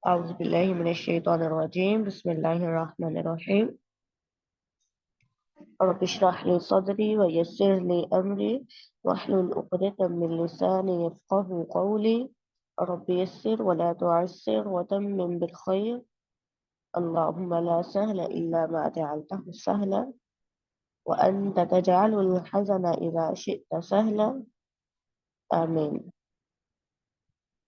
أعوذ بالله من الشيطان الرجيم بسم الله الرحمن الرحيم رب اشرح لي صدري ويسر لي أمري واحلل عقدة من لساني يفقه قولي رب يسر ولا تعسر وتمم بالخير اللهم لا سهل إلا ما جعلته سهلا وأنت تجعل الحزن إذا شئت سهلا آمين.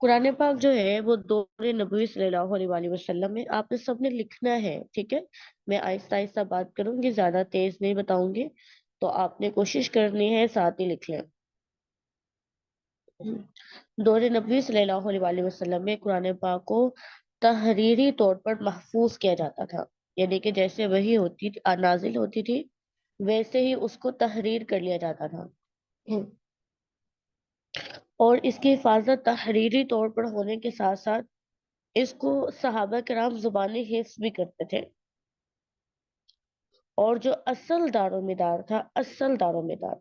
قرآن پاک جو ہے وہ دور نبوی صلی اللہ علیہ وسلم میں آپ نے سب نے لکھنا ہے، ٹھیک ہے؟ میں آہستہ آہستہ بات کروں گی، زیادہ تیز نہیں بتاؤں گی، تو آپ نے کوشش کرنی ہے ساتھ ہی لکھ لیں۔ دور نبوی صلی اللہ علیہ وسلم میں قرآن پاک کو تحریری طور پر محفوظ کیا جاتا تھا، یعنی کہ جیسے وہی ہوتی تھی، نازل ہوتی تھی، ویسے ہی اس کو تحریر کر لیا جاتا تھا۔ اور اس کی حفاظت تحریری طور پر ہونے کے ساتھ ساتھ اس کو صحابہ کرام زبانی حفظ بھی کرتے تھے، اور جو اصل دار و مدار تھا، اصل دار و مدار،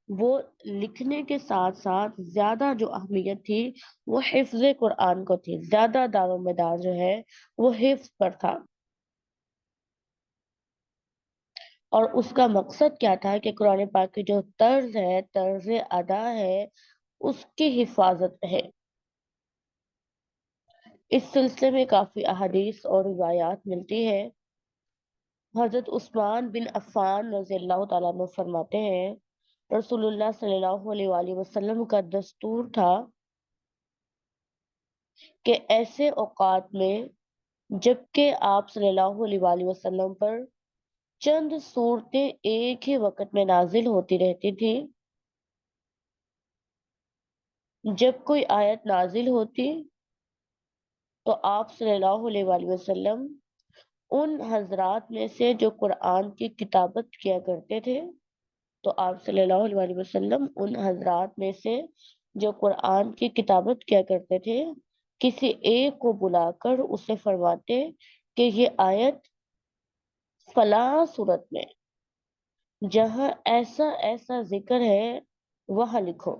وہ لکھنے کے ساتھ ساتھ زیادہ جو اہمیت تھی وہ حفظ قرآن کو تھی، زیادہ دار و مدار جو ہے وہ حفظ پر تھا۔ اور اس کا مقصد کیا تھا کہ قرآن پاک کی جو طرز ہے، طرز ادا ہے، اس کی حفاظت ہے۔ اس سلسلے میں کافی احادیث اور روایات ملتی ہے۔ حضرت عثمان بن عفان رضی اللہ تعالیٰ عنہ فرماتے ہیں، رسول اللہ صلی اللہ علیہ وآلہ وسلم کا دستور تھا کہ ایسے اوقات میں جبکہ آپ صلی اللہ علیہ وآلہ وسلم پر چند صورتیں ایک ہی وقت میں نازل ہوتی رہتی تھی، جب کوئی آیت نازل ہوتی تو آپ صلی اللہ علیہ وآلہ وسلم ان حضرات میں سے جو قرآن کی کتابت کیا کرتے تھے، تو آپ صلی اللہ علیہ وآلہ وسلم ان حضرات میں سے جو قرآن کی کتابت کیا کرتے تھے، کسی ایک کو بلا کر اسے فرماتے کہ یہ آیت فلاں صورت میں جہاں ایسا ایسا ذکر ہے وہاں لکھو۔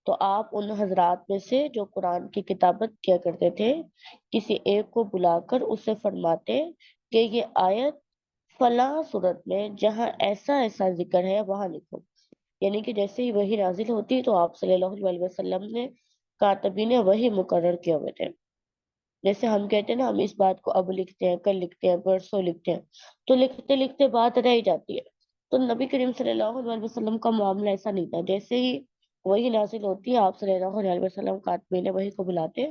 تو آپ ان حضرات میں سے جو قرآن کی کتابت کیا کرتے تھے، کسی ایک کو بلا کر اسے فرماتے کہ یہ آیت فلاں صورت میں جہاں ایسا ایسا ذکر ہے وہاں لکھو۔ یعنی کہ جیسے ہی وہی نازل ہوتی تو آپ صلی اللہ علیہ وسلم نے کاتبین وہی مقرر کیے ہوئے تھے۔ جیسے ہم کہتے ہیں نا، ہم اس بات کو اب لکھتے ہیں، کل لکھتے ہیں، پرسوں لکھتے ہیں، تو لکھتے لکھتے بات رہ ہی جاتی ہے۔ تو نبی کریم صلی اللہ علیہ وسلم کا معاملہ ایسا نہیں تھا، جیسے ہی وہی نازل ہوتی ہے آپ صلی اللہ علیہ وسلم کاتبین وہی کو بلاتے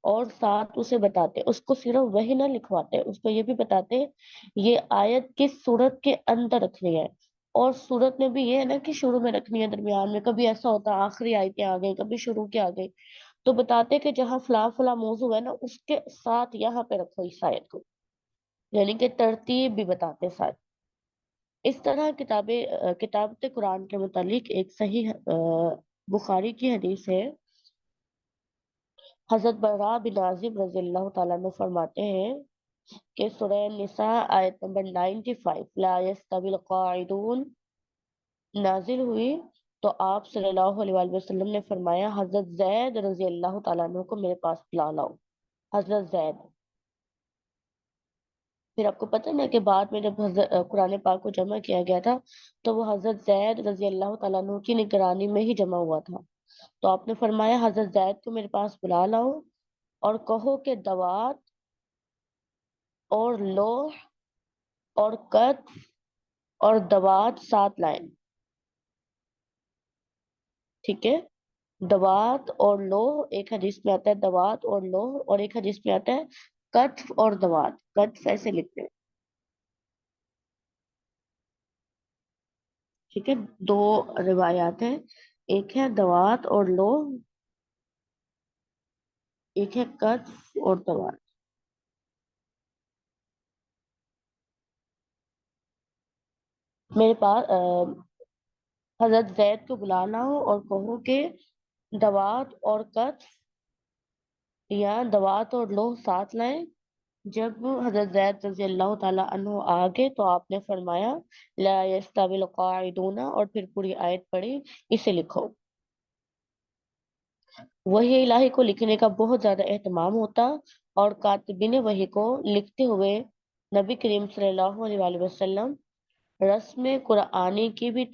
اور ساتھ اسے بتاتے، اس کو صرف وہی نہ لکھواتے، اس کو یہ بھی بتاتے یہ آیت کس صورت کے اندر رکھنی ہے۔ اور صورت میں بھی یہ ہے نا کہ شروع میں رکھنی ہے، درمیان میں، کبھی ایسا ہوتا آخری آیتیں آ گئی، کبھی شروع کے آ گئی، تو بتاتے کہ جہاں فلاں فلاں موضوع ہے نا اس کے ساتھ یہاں پہ رکھو اس آیت کو، یعنی کہ ترتیب بھی بتاتے ساتھ۔ اس طرح کتابت قرآن کے متعلق ایک صحیح بخاری کی حدیث ہے۔ حضرت برا بن عازب رضی اللہ تعالیٰ عنہ فرماتے ہیں کہ سورہ نساء آیت نمبر 95 لا یستوی القاعدون نازل ہوئی، تو آپ صلی اللہ علیہ وآلہ وسلم نے فرمایا حضرت زید رضی اللہ تعالیٰ عنہ کو میرے پاس بلا لاؤ۔ حضرت زید، پھر آپ کو پتہ نا کہ بعد میں جب قرآن پاک کو جمع کیا گیا تھا تو وہ حضرت زید رضی اللہ تعالیٰ عنہ کی نگرانی میں ہی جمع ہوا تھا۔ تو آپ نے فرمایا حضرت زید کو میرے پاس بلا لاؤ اور کہو کہ دوات اور لوح اور قط اور دوات ساتھ لائیں، ٹھیک ہے؟ دوات اور لوح، ایک حدیث میں آتا ہے دوات اور لوح، اور ایک حدیث میں آتا ہے قطف اور دوات، قطف ایسے لکھتے ہیں، ٹھیک ہے؟ دو روایات ہیں، ایک ہے دوات اور لوح، ایک ہے قطف اور دوات۔ میرے پاس حضرت زید کو بلانا ہو اور کہو کہ دوات اور قطف یا دوات اور لوح ساتھ لائیں۔ جب حضرت زید رضی اللہ تعالیٰ عنہ آگے تو آپ نے فرمایا لا یستوی القاعدون، اور پھر پوری آیت پڑھی، اسے لکھو۔ وحی الہی کو لکھنے کا بہت زیادہ اہتمام ہوتا، اور کاتبین وحی کو لکھتے ہوئے نبی کریم صلی اللہ علیہ وآلہ وسلم رسم قرآنی کی بھی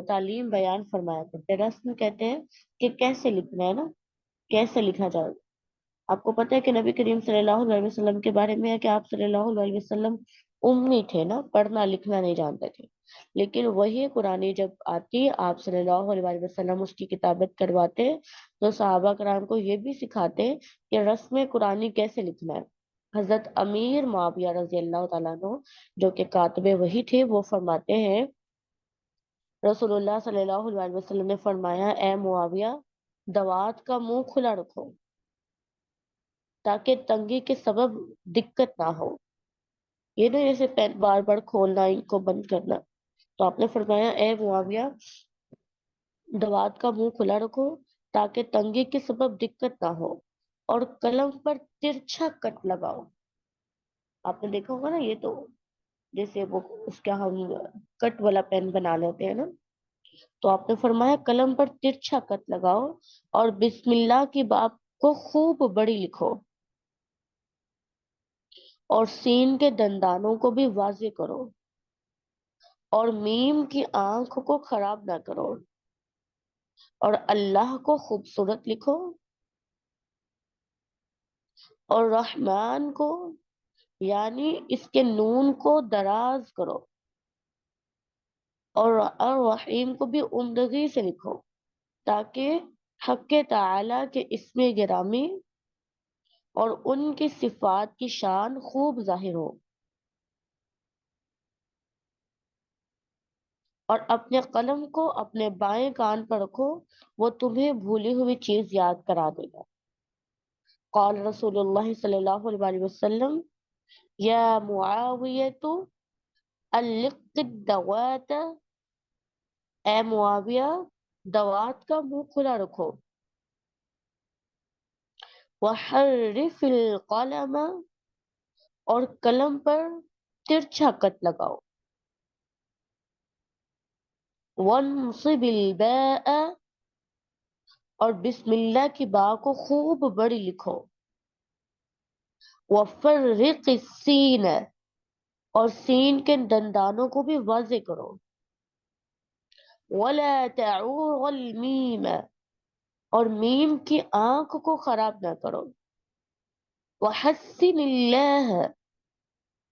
تعلیم بیان فرمایا کرتے ہیں۔ رسم کہتے ہیں کہ کیسے لکھنا ہے نا، کیسے لکھا جائے۔ آپ کو پتہ ہے کہ نبی کریم صلی اللہ علیہ وسلم کے بارے میں ہے کہ آپ صلی اللہ علیہ وسلم امی تھے نا، پڑھنا لکھنا نہیں جانتے تھے، لیکن وہی قرآن جب آتی آپ صلی اللہ علیہ وسلم اس کی کتابت کرواتے تو صحابہ کرام کو یہ بھی سکھاتے کہ رسم قرآنی کیسے لکھنا ہے۔ حضرت امیر معاویہ رضی اللہ تعالیٰ عنہ جو کہ کاتب وہی تھے، وہ فرماتے ہیں رسول اللہ صلی اللہ علیہ وسلم نے فرمایا، اے معاویہ دوات کا منہ کھلا رکھو تاکہ تنگی کے سبب دقت نہ ہو، یہ نا جیسے پین بار بار کھولنا ان کو بند کرنا۔ تو آپ نے فرمایا اے معاویہ دوات کا منہ کھلا رکھو تاکہ تنگی کے سبب دقت نہ ہو، اور قلم پر ترچھا کٹ لگاؤ۔ آپ نے دیکھا ہوگا نا، یہ تو جیسے وہ اس کا ہم کٹ والا پین بنا لیتے ہیں نا، تو آپ نے فرمایا قلم پر ترچھا کٹ لگاؤ اور بسم اللہ کی باب کو خوب بڑی لکھو، اور سین کے دندانوں کو بھی واضح کرو، اور میم کی آنکھ کو خراب نہ کرو، اور اللہ کو خوبصورت لکھو، اور رحمان کو یعنی اس کے نون کو دراز کرو، اور رحیم کو بھی عمدگی سے لکھو، تاکہ حق تعالی کے اسم گرامی اور ان کی صفات کی شان خوب ظاہر ہو، اور اپنے قلم کو اپنے بائیں کان پر رکھو، وہ تمہیں بھولی ہوئی چیز یاد کرا دے گا۔ قال رسول اللہ صلی اللہ علیہ وسلم یا معاویۃ علق الدوات، اے معاویہ دوات کا منہ کھلا رکھو، وحرف القلم اور قلم پر ترچھا کٹ لگاؤ، وانصب الباء اور بسم اللہ کی با کو خوب بڑی لکھو، وفرق السین اور سین کے دندانوں کو بھی واضح کرو، ولا تعور المیم اور میم کی آنکھ کو خراب نہ کرو، وحسن اللہ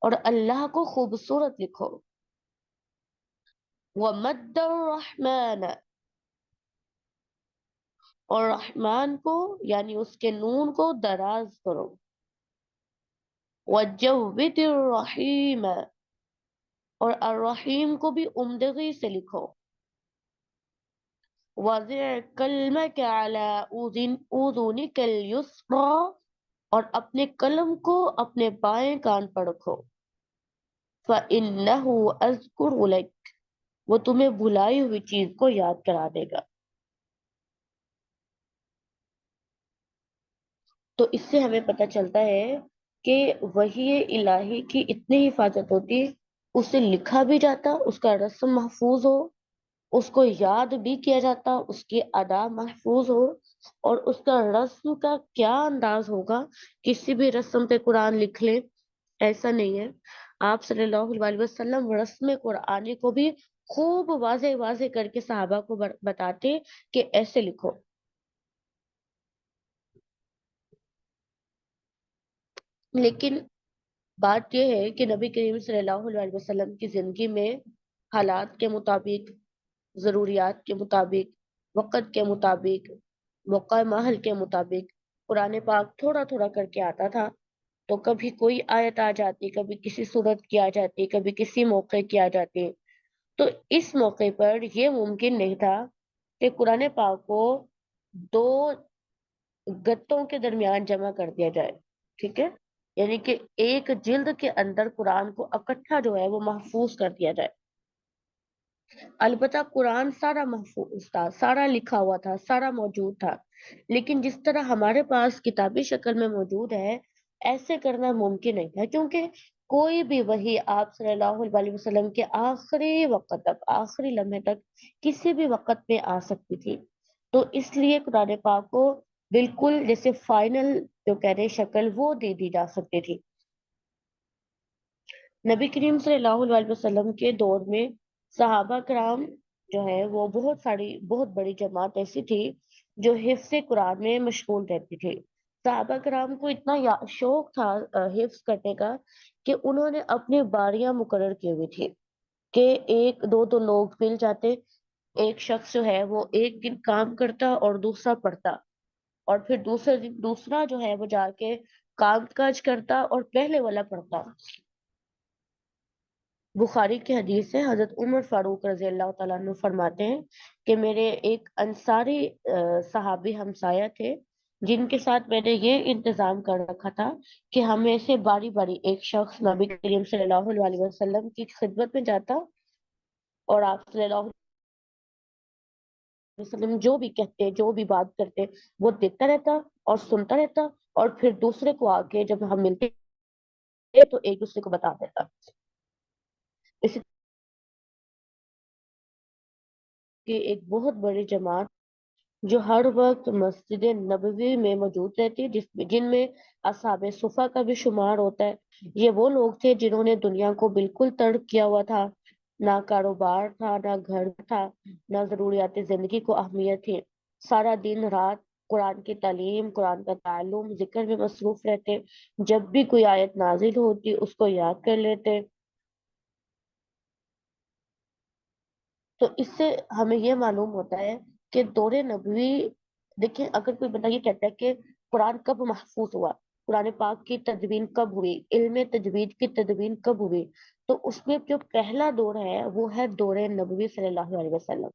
اور اللہ کو خوبصورت لکھو، ومد الرحمن اور رحمان کو یعنی اس کے نون کو دراز کرو، وجود الرحیم اور الرحیم کو بھی عمدگی سے لکھو، وضع کلمک علی اذنک الیسری اور اپنے قلم کو اپنے بائیں کان پر رکھو، فَإِنَّهُ أَذْكُرُ لَكَ وہ تمہیں بھلائی ہوئی چیز کو یاد کرا دے گا۔ تو اس سے ہمیں پتہ چلتا ہے کہ وحی الہی کی اتنی حفاظت ہوتی، اسے لکھا بھی جاتا، اس کا رسم محفوظ ہو، اس کو یاد بھی کیا جاتا، اس کی ادا محفوظ ہو، اور اس کا رسم کا کیا انداز ہوگا، کسی بھی رسم پہ قرآن لکھ لے ایسا نہیں ہے۔ آپ صلی اللہ علیہ وسلم رسم قرآنی کو بھی خوب واضح واضح کر کے صحابہ کو بتاتے کہ ایسے لکھو۔ لیکن بات یہ ہے کہ نبی کریم صلی اللہ علیہ وسلم کی زندگی میں حالات کے مطابق، ضروریات کے مطابق، وقت کے مطابق، موقع محل کے مطابق قرآن پاک تھوڑا تھوڑا کر کے آتا تھا، تو کبھی کوئی آیت آ جاتی، کبھی کسی صورت کی آ جاتی، کبھی کسی موقع کی آ جاتی۔ تو اس موقع پر یہ ممکن نہیں تھا کہ قرآن پاک کو دو گتوں کے درمیان جمع کر دیا جائے، ٹھیک ہے، یعنی کہ ایک جلد کے اندر قرآن کو اکٹھا جو ہے وہ محفوظ کر دیا جائے۔ البتہ قرآن سارا محفوظ تھا، سارا لکھا ہوا تھا، سارا موجود تھا، لیکن جس طرح ہمارے پاس کتابی شکل میں موجود ہے ایسے کرنا ممکن نہیں تھا، کیونکہ کوئی بھی وحی آپ صلی اللہ علیہ وسلم کے آخری وقت تک، آخری لمحے تک کسی بھی وقت میں آ سکتی تھی۔ تو اس لیے قرآن پاک کو بالکل جیسے فائنل جو کہہ رہے شکل وہ دے دی جا سکتی تھی۔ نبی کریم صلی اللہ علیہ وسلم کے دور میں صحابہ کرام جو ہے وہ بہت بڑی جماعت ایسی تھی جو حفظ قرآن میں مشغول رہتی تھی۔ صحابہ کرام کو اتنا شوق تھا حفظ کرنے کا کہ انہوں نے اپنی باریاں مقرر کی ہوئی تھی کہ ایک دو دو لوگ مل جاتے، ایک شخص جو ہے وہ ایک دن کام کرتا اور دوسرا پڑھتا، اور پھر دوسرے دن دوسرا جو ہے وہ جا کے کام کاج کرتا اور پہلے والا پڑھتا۔ بخاری کی حدیث ہے، حضرت عمر فاروق رضی اللہ تعالیٰ عنہ فرماتے ہیں کہ میرے ایک انصاری صحابی ہمسایہ تھے، جن کے ساتھ میں نے یہ انتظام کر رکھا تھا کہ ہمیں سے باری باری ایک شخص نبی کریم صلی اللہ علیہ وسلم کی خدمت میں جاتا، اور آپ صلی اللہ علیہ وسلم جو بھی کہتے جو بھی بات کرتے وہ دیکھتا رہتا اور سنتا رہتا، اور پھر دوسرے کو آ کے جب ہم ملتے تو ایک دوسرے کو بتا دیتا۔ اسی کی ایک بہت بڑی جماعت جو ہر وقت مسجد نبوی میں موجود رہتی، جن میں اصحاب صفا کا بھی شمار ہوتا ہے۔ یہ وہ لوگ تھے جنہوں نے دنیا کو بالکل ترک کیا ہوا تھا، نہ کاروبار تھا، نہ گھر تھا، نہ ضروریات زندگی کو اہمیت تھی۔ سارا دن رات قرآن کی تعلیم، قرآن کا تعلم، ذکر میں مصروف رہتے، جب بھی کوئی آیت نازل ہوتی اس کو یاد کر لیتے۔ تو اس سے ہمیں یہ معلوم ہوتا ہے کہ دور نبوی، دیکھیں اگر کوئی بندہ یہ کہتا ہے کہ قرآن کب محفوظ ہوا، قرآن پاک کی تدوین کب ہوئی، علم تجوید کی تدوین کب ہوئی، تو اس میں جو پہلا دور ہے وہ ہے دور نبوی صلی اللہ علیہ وسلم۔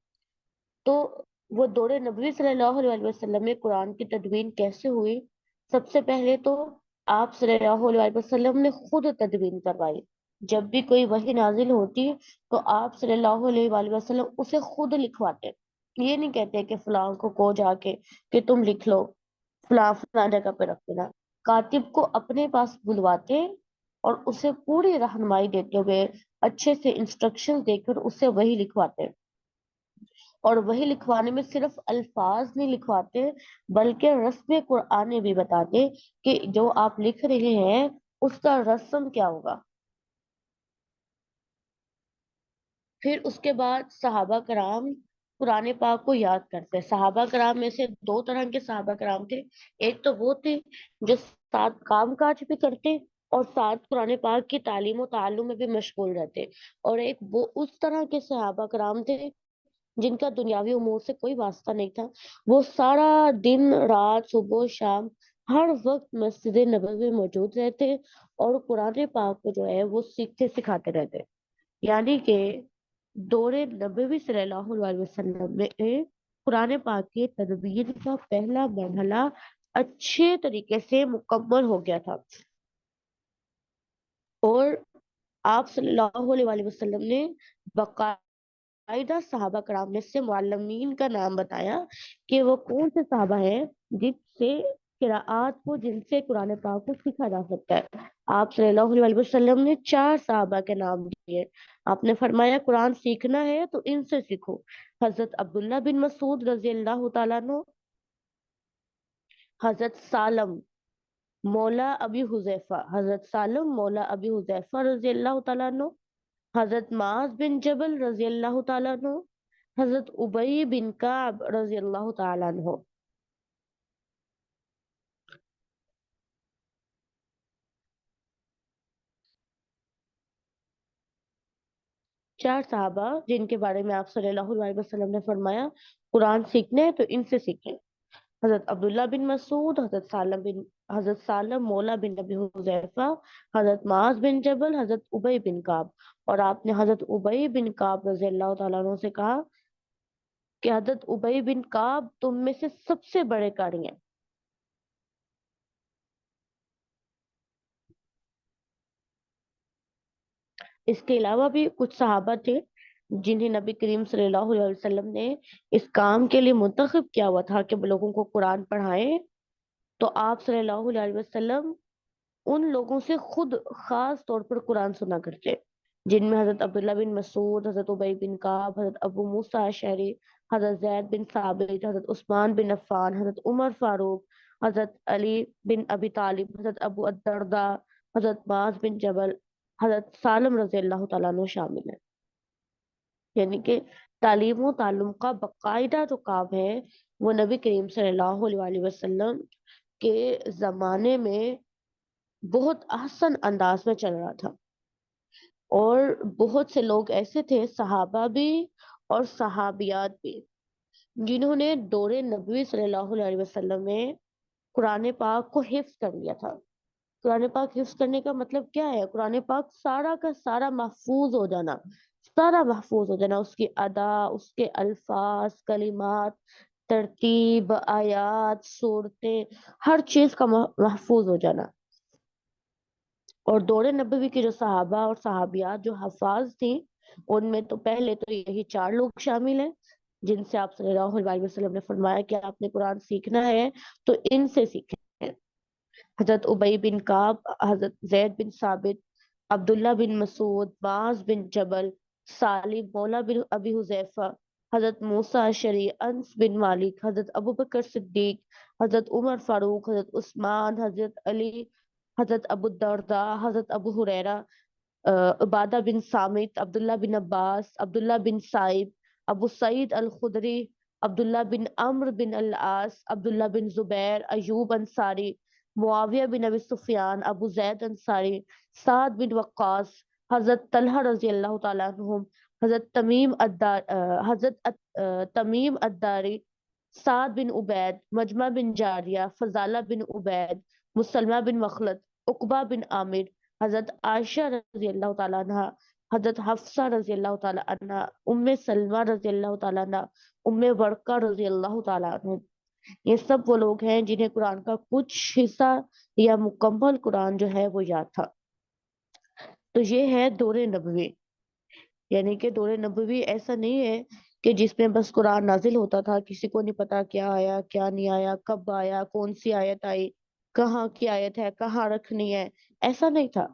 تو وہ دور نبوی صلی اللہ علیہ وسلم میں قرآن کی تدوین کیسے ہوئی؟ سب سے پہلے تو آپ صلی اللہ علیہ وسلم نے خود تدوین کروائی۔ جب بھی کوئی وحی نازل ہوتی تو آپ صلی اللہ علیہ وآلہ وسلم اسے خود لکھواتے، یہ نہیں کہتے کہ فلاں کو جا کے کہ تم لکھ لو، فلاں فلاں جگہ پہ رکھ دینا۔ کاتب کو اپنے پاس بلواتے اور اسے پوری رہنمائی دیتے ہوئے اچھے سے انسٹرکشن دے کر اسے وہی لکھواتے، اور وہی لکھوانے میں صرف الفاظ نہیں لکھواتے بلکہ رسم قرآن بھی بتاتے کہ جو آپ لکھ رہے ہیں اس کا رسم کیا ہوگا۔ پھر اس کے بعد صحابہ کرام قرآن پاک کو یاد کرتے۔ صحابہ کرام میں سے دو طرح کے صحابہ کرام تھے، ایک تو وہ تھے جو ساتھ کام کاج بھی کرتے اور ساتھ قرآن پاک کی تعلیم و تعلم میں بھی مشغول رہتے، اور ایک وہ اس طرح کے صحابہ کرام تھے جن کا دنیاوی امور سے کوئی واسطہ نہیں تھا، وہ سارا دن رات صبح و شام ہر وقت مسجد نبوی میں موجود رہتے اور قرآن پاک کو جو ہے وہ سیکھتے سکھاتے رہتے۔ یعنی کہ دور نبوی صلی اللہ علیہ وسلم میں قرآن پاک کی تدبیر کا پہلا مرحلہ اچھے طریقے سے مکمل ہو گیا تھا، اور آپ صلی اللہ علیہ وسلم نے باقاعدہ صحابہ کرام میں سے معلمین کا نام بتایا کہ وہ کون سے صحابہ ہیں جن سے قراءات کو، جن سے قرآن پاک کو سیکھا جا سکتا ہے۔ آپ صلی اللہ علیہ وسلم نے 4 صحابہ کے نام دیے۔ آپ نے فرمایا قرآن سیکھنا ہے تو ان سے سیکھو۔ حضرت عبداللہ بن مسعود رضی اللہ تعالیٰ عنہ، حضرت سالم مولا ابی حذیفہ، حضرت سالم مولا ابی حذیفہ رضی اللہ تعالیٰ عنہ، حضرت معاذ بن جبل رضی اللہ تعالیٰ عنہ، حضرت ابی بن کعب رضی اللہ تعالیٰ عنہ۔ 4 صحابہ جن کے بارے میں آپ صلی اللہ علیہ وسلم نے فرمایا قرآن سیکھنے ہیں تو ان سے سیکھیں: حضرت عبداللہ بن مسعود، حضرت سالم مولا بن ابی حذیفہ، حضرت معاذ بن جبل، حضرت ابی بن کعب۔ اور آپ نے حضرت ابی بن کعب رضی اللہ تعالیٰ عنہ سے کہا کہ حضرت ابی بن کعب تم میں سے سب سے بڑے قاری ہیں۔ اس کے علاوہ بھی کچھ صحابہ تھے جنہیں نبی کریم صلی اللہ علیہ وسلم نے اس کام کے لیے منتخب کیا ہوا تھا کہ وہ لوگوں کو قرآن پڑھائیں، تو آپ صلی اللہ علیہ وسلم ان لوگوں سے خود خاص طور پر قرآن سنا کرتے، جن میں حضرت عبداللہ بن مسعود، حضرت ابی بن کعب، حضرت ابو موسیٰ اشعری، حضرت زید بن ثابت، حضرت عثمان بن عفان، حضرت عمر فاروق، حضرت علی بن ابی طالب، حضرت ابو الدرداء، حضرت معاذ بن جبل، حضرت سالم رضی اللہ تعالیٰ عنہ شامل ہیں۔ یعنی کہ تعلیم و تعلم کا باقاعدہ جو کام ہے وہ نبی کریم صلی اللہ علیہ وسلم کے زمانے میں بہت احسن انداز میں چل رہا تھا، اور بہت سے لوگ ایسے تھے، صحابہ بھی اور صحابیات بھی، جنہوں نے دور نبوی صلی اللہ علیہ وسلم میں قرآن پاک کو حفظ کر لیا تھا۔ قرآن پاک حفظ کرنے کا مطلب کیا ہے؟ قرآن پاک سارا کا سارا محفوظ ہو جانا، سارا محفوظ ہو جانا، اس کی ادا، اس کے الفاظ، کلمات، ترتیب، آیات، صورتیں، ہر چیز کا محفوظ ہو جانا۔ اور دور نبوی کے جو صحابہ اور صحابیات جو حفاظ تھیں، ان میں تو پہلے تو یہی 4 لوگ شامل ہیں، جن سے آپ صلی اللہ علیہ وسلم نے فرمایا کہ آپ نے قرآن سیکھنا ہے تو ان سے سیکھیں: حضرت ابی بن کعب، حضرت زید بن ثابت، عبداللہ بن مسعود، معاذ بن جبل، سالم مولا بن ابی حذیفہ، حضرت موسیٰ اشعری، انس بن مالک، حضرت ابوبکر صدیق، حضرت عمر فاروق، حضرت عثمان، حضرت علی، حضرت ابو الدرداء، حضرت ابو ہریرہ، عبادہ بن سامت، عبداللہ بن عباس، عبداللہ بن سائب، ابو سعید الخدری، عبداللہ بن عمرو بن العاص، عبداللہ بن زبیر، ایوب انصاری، معاویہ بن ابی سفیان، ابو زید انصاری، سعد بن وقاص، حضرت طلحہ رضی اللہ تعالیٰ عنہم، حضرت تمیم الداری، سعد بن عبید، مجمع بن جاریہ، فضالہ بن عبید، مسلمہ بن مخلد، عقبہ بن عامر، حضرت عائشہ رضی اللہ تعالیٰ عنہ، حضرت حفصہ رضی اللہ تعالیٰ عنہ، ام سلمہ رضی اللہ تعالیٰ عنہ، ام ورقہ رضی اللہ تعالیٰ عنہ۔ یہ سب وہ لوگ ہیں جنہیں قرآن کا کچھ حصہ یا مکمل قرآن جو ہے وہ یاد تھا۔ تو یہ ہے دور نبوی، یعنی کہ دور نبوی ایسا نہیں ہے کہ جس میں بس قرآن نازل ہوتا تھا، کسی کو نہیں پتا کیا آیا کیا نہیں آیا، کب آیا، کون سی آیت آئی، کہاں کی آیت ہے، کہاں رکھنی ہے، ایسا نہیں تھا۔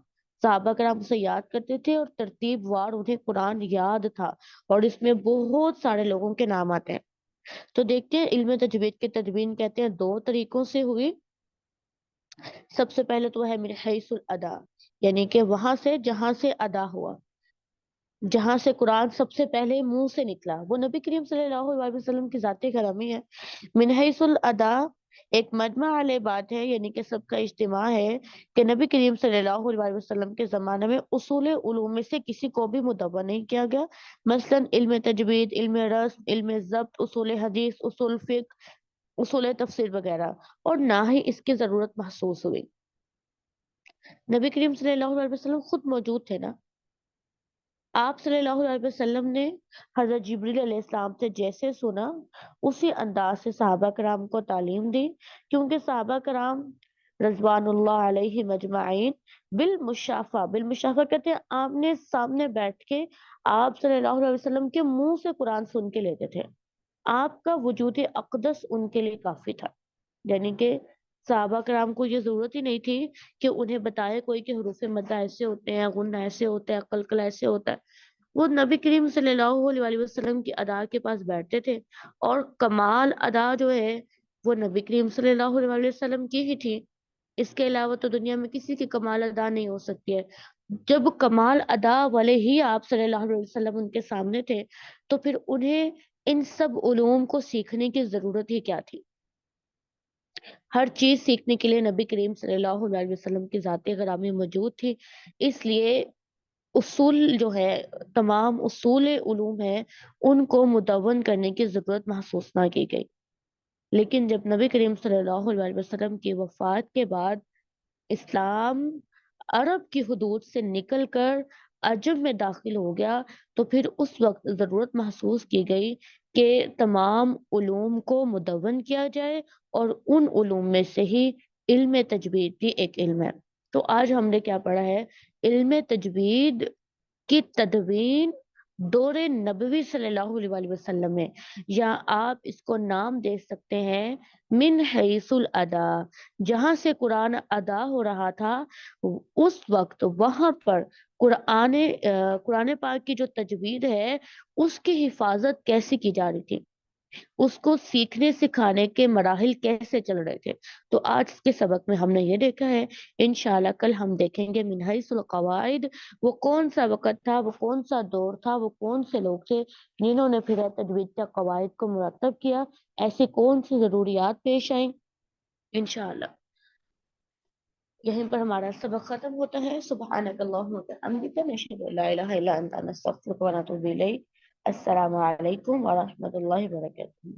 صحابہ کرام اسے یاد کرتے تھے اور ترتیب وار انہیں قرآن یاد تھا، اور اس میں بہت سارے لوگوں کے نام آتے ہیں۔ تو دیکھتے ہیں، علم تجوید کی تدوین کہتے ہیں 2 طریقوں سے ہوئی۔ سب سے پہلے تو ہے من حیث الادا، یعنی کہ وہاں سے جہاں سے ادا ہوا، جہاں سے قرآن سب سے پہلے منہ سے نکلا، وہ نبی کریم صلی اللہ علیہ وسلم کی ذات گرامی ہے۔ من حیث الادا ایک مجمع علیہ بات ہے، یعنی کہ سب کا اجتماع ہے کہ نبی کریم صلی اللہ علیہ وسلم کے زمانے میں اصول علوم میں سے کسی کو بھی مدون نہیں کیا گیا، مثلا علم تجوید، علم رسم، علم ضبط، اصول حدیث، اصول فقہ، اصول تفسیر وغیرہ، اور نہ ہی اس کی ضرورت محسوس ہوئی۔ نبی کریم صلی اللہ علیہ وسلم خود موجود تھے نا، آپ صلی اللہ علیہ وسلم نے حضرت جبریل علیہ السلام سے جیسے سنا، اسی انداز سے صحابہ کرام کو تعلیم دی، کیونکہ صحابہ کرام رضوان اللہ علیہ مجمعین بالمشافہ، بالمشافہ کہتے ہیں آمنے سامنے بیٹھ کے آپ صلی اللہ علیہ وسلم کے منہ سے قرآن سن کے لیتے تھے۔ آپ کا وجود اقدس ان کے لیے کافی تھا، یعنی کہ صحابہ کرام کو یہ ضرورت ہی نہیں تھی کہ انہیں بتائے کوئی کہ حروف مدہ ایسے ہوتے ہیں، غنہ ایسے ہوتا ہے، قلقلہ ایسے ہوتا ہے۔ وہ نبی کریم صلی اللہ علیہ وسلم کی ادا کے پاس بیٹھتے تھے، اور کمال ادا جو ہے وہ نبی کریم صلی اللہ علیہ وسلم کی ہی تھی۔ اس کے علاوہ تو دنیا میں کسی کی کمال ادا نہیں ہو سکتی ہے۔ جب کمال ادا والے ہی آپ صلی اللہ علیہ وسلم ان کے سامنے تھے، تو پھر انہیں ان سب علوم کو سیکھنے کی ضرورت ہی کیا تھی؟ ہر چیز سیکھنے کے لیے نبی کریم صلی اللہ علیہ وسلم کی ذات گرامی موجود تھی۔ اس لیے اصول جو ہے، تمام اصول علوم ہیں، ان کو مدون کرنے کی ضرورت محسوس نہ کی گئی۔ لیکن جب نبی کریم صلی اللہ علیہ وسلم کی وفات کے بعد اسلام عرب کی حدود سے نکل کر عجم میں داخل ہو گیا، تو پھر اس وقت ضرورت محسوس کی گئی کہ تمام علوم کو مدون کیا جائے، اور ان علوم میں سے ہی علم تجوید بھی ایک علم ہے۔ تو آج ہم نے کیا پڑھا ہے؟ علم تجوید کی تدوین دور نبوی صلی اللہ علیہ وسلم میں، یا آپ اس کو نام دے سکتے ہیں من حیث الادا، جہاں سے قرآن ادا ہو رہا تھا اس وقت وہاں پر قرآن پاک کی جو تجوید ہے اس کی حفاظت کیسے کی جا رہی تھی، اس کو سیکھنے سکھانے کے مراحل کیسے چل رہے تھے۔ تو آج کے سبق میں ہم نے یہ دیکھا ہے، انشاءاللہ کل ہم دیکھیں گے من حیث القواعد، وہ کون سا وقت تھا، وہ کون سا دور تھا، وہ کون سے لوگ تھے جنہوں نے پھر تجوید کے قواعد کو مرتب کیا، ایسی کون سی ضروریات پیش آئیں انشاءاللہ. یہیں پر ہمارا سبق ختم ہوتا ہے. سبحانک اللہم و بحمدک نشہد ان لا الہ الا انت نستغفرک و نتوب الیک. السلام علیکم ورحمۃ اللہ وبرکاتہ.